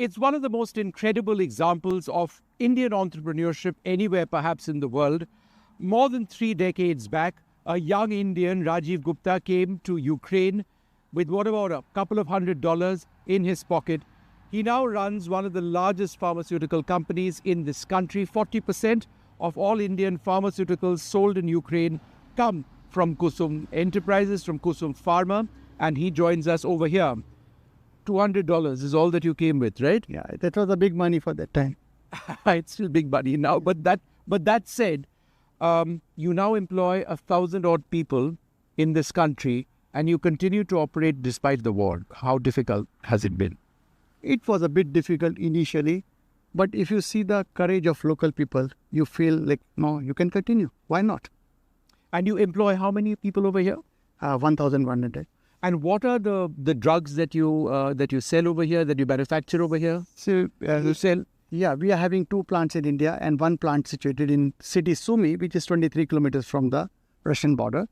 It's one of the most incredible examples of Indian entrepreneurship anywhere perhaps in the world. More than 3 decades back, a young Indian, Rajeev Gupta, came to Ukraine with what about a couple of $100 in his pocket. He now runs one of the largest pharmaceutical companies in this country. 40% of all Indian pharmaceuticals sold in Ukraine come from Kusum Enterprises, from Kusum Pharma, and he joins us over here. $200 is all that you came with, right? Yeah, that was a big money for that time. It's still big money now, but that said, you now employ 1,000 odd people in this country, and you continue to operate despite the war. How difficult has it been? It was a bit difficult initially, but if you see the courage of local people, you feel like, no, you can continue. Why not? And you employ how many people over here? 1,100. And what are the drugs that you sell over here, that you manufacture over here? So You sell? yeah, we are having 2 plants in India and 1 plant situated in city Sumy, which is 23 kilometers from the Russian border,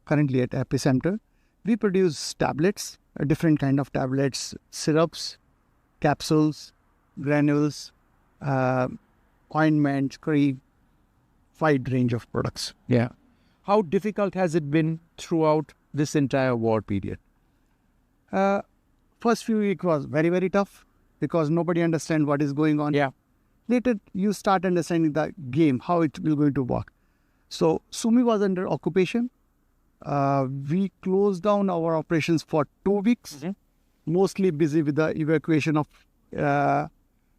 currently at epicenter. We produce tablets, a different kind of tablets, syrups, capsules, granules, ointments, cream, wide range of products. Yeah. How difficult has it been throughout this entire war period? First few weeks was very, very tough because nobody understands what is going on. Yeah. Later, you start understanding the game, how it will going to work. So, Sumy was under occupation. We closed down our operations for 2 weeks, mostly busy with the evacuation of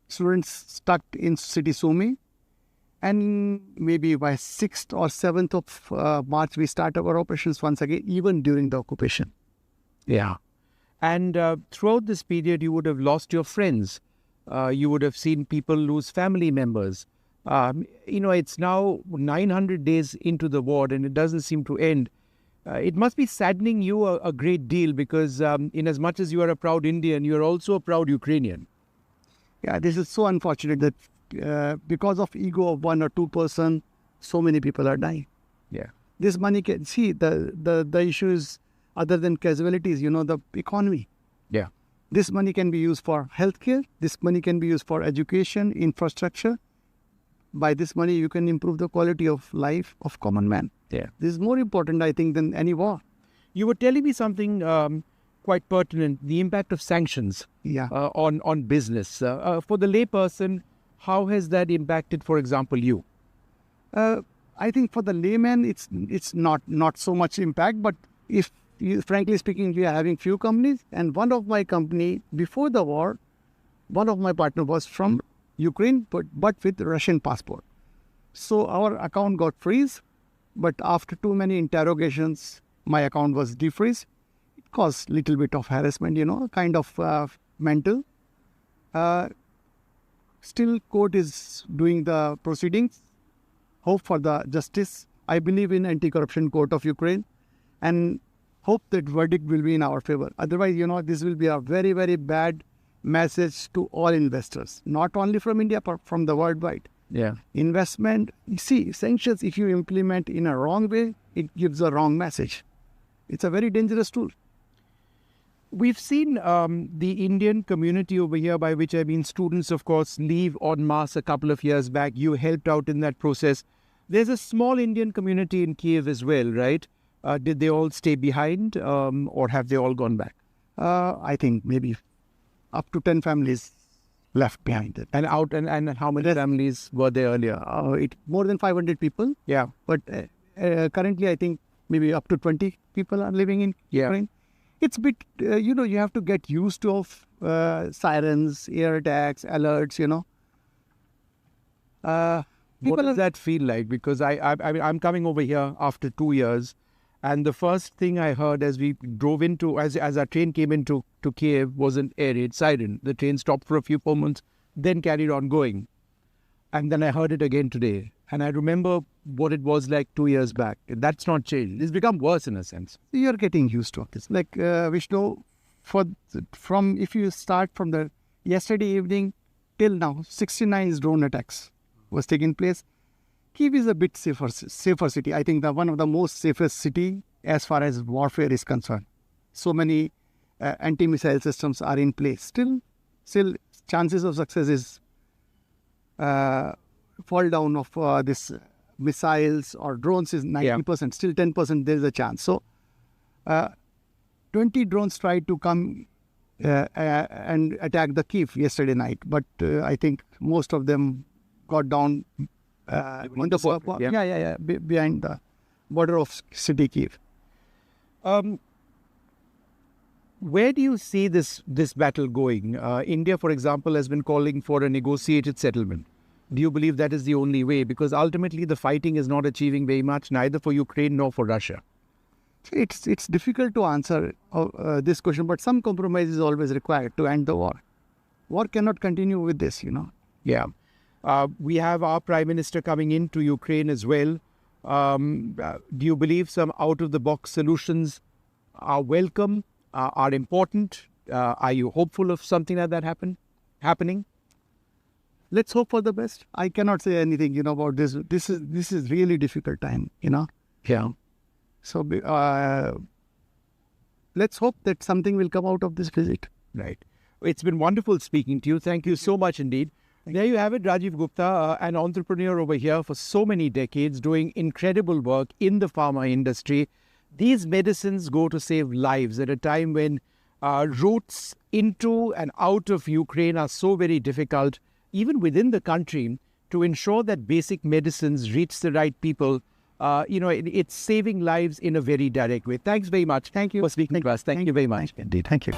students stuck in city Sumy. And maybe by 6th or 7th of March, we start our operations once again, even during the occupation. Yeah. And throughout this period, you would have lost your friends. You would have seen people lose family members. It's now 900 days into the war and it doesn't seem to end. It must be saddening you a great deal because in as much as you are a proud Indian, you are also a proud Ukrainian. Yeah, this is so unfortunate that because of ego of 1 or 2 person, so many people are dying. Yeah. This money can see the issue is other than casualties, the economy. Yeah. This money can be used for healthcare. This money can be used for education, infrastructure. By this money, you can improve the quality of life of common man. Yeah. This is more important, I think, than any war. You were telling me something quite pertinent, the impact of sanctions on business. For the layperson, how has that impacted, for example, you? I think for the layman, it's not so much impact. But frankly speaking, we are having few companies, and one of my company before the war, one of my partner was from Ukraine, but with Russian passport. So our account got freeze, but after too many interrogations, my account was defreezed. It caused little bit of harassment, kind of mental. Still, court is doing the proceedings. Hope for the justice. I believe in anti-corruption court of Ukraine, and hope that verdict will be in our favor. Otherwise, this will be a very, very bad message to all investors, not only from India, but from the worldwide. Yeah. Investment, sanctions, if you implement in a wrong way, it gives a wrong message. It's a very dangerous tool. We've seen the Indian community over here, by which I mean students, of course, leave en masse a couple of years back. You helped out in that process. There's a small Indian community in Kiev as well, right? Did they all stay behind or have they all gone back? I think maybe up to 10 families left behind it. And how many families were there earlier? More than 500 people. Yeah. But currently, I think maybe up to 20 people are living in Ukraine. It's a bit, you have to get used to sirens, air attacks, alerts, What does that feel like? Because I'm coming over here after 2 years, and the first thing I heard as we drove as our train came into Kiev was an air raid siren. The train stopped for a few moments, then carried on going. And then I heard it again today. And I remember what it was like 2 years back. That's not changed. It's become worse in a sense. You're getting used to it. It's like Vishnu, if you start from the yesterday evening till now, 69 drone attacks was taking place. Kyiv is a bit safer city. I think one of the most safest city as far as warfare is concerned. So many anti-missile systems are in place. Still chances of success is fall down of this missiles or drones is 90%. Still 10% there is a chance. So 20 drones tried to come and attack the Kyiv yesterday night, but I think most of them got down behind the border of city Kyiv. Where do you see this battle going? India, for example, has been calling for a negotiated settlement. Do you believe that is the only way? Because ultimately the fighting is not achieving very much, neither for Ukraine nor for Russia. It's difficult to answer this question, but some compromise is always required to end the war. War cannot continue with this, Yeah. We have our Prime Minister coming into Ukraine as well. Do you believe some out-of-the-box solutions are welcome, are important? Are you hopeful of something like that happening? Let's hope for the best. I cannot say anything, about this. This is really difficult time, Yeah. So let's hope that something will come out of this visit. Right. It's been wonderful speaking to you. Thank you so much indeed. There you have it, Rajeev Gupta, an entrepreneur over here for so many decades, doing incredible work in the pharma industry. These medicines go to save lives at a time when routes into and out of Ukraine are so very difficult, even within the country, to ensure that basic medicines reach the right people. It's saving lives in a very direct way. Thanks very much. Thank you for speaking to us. Thank you very much. Indeed. Thank you.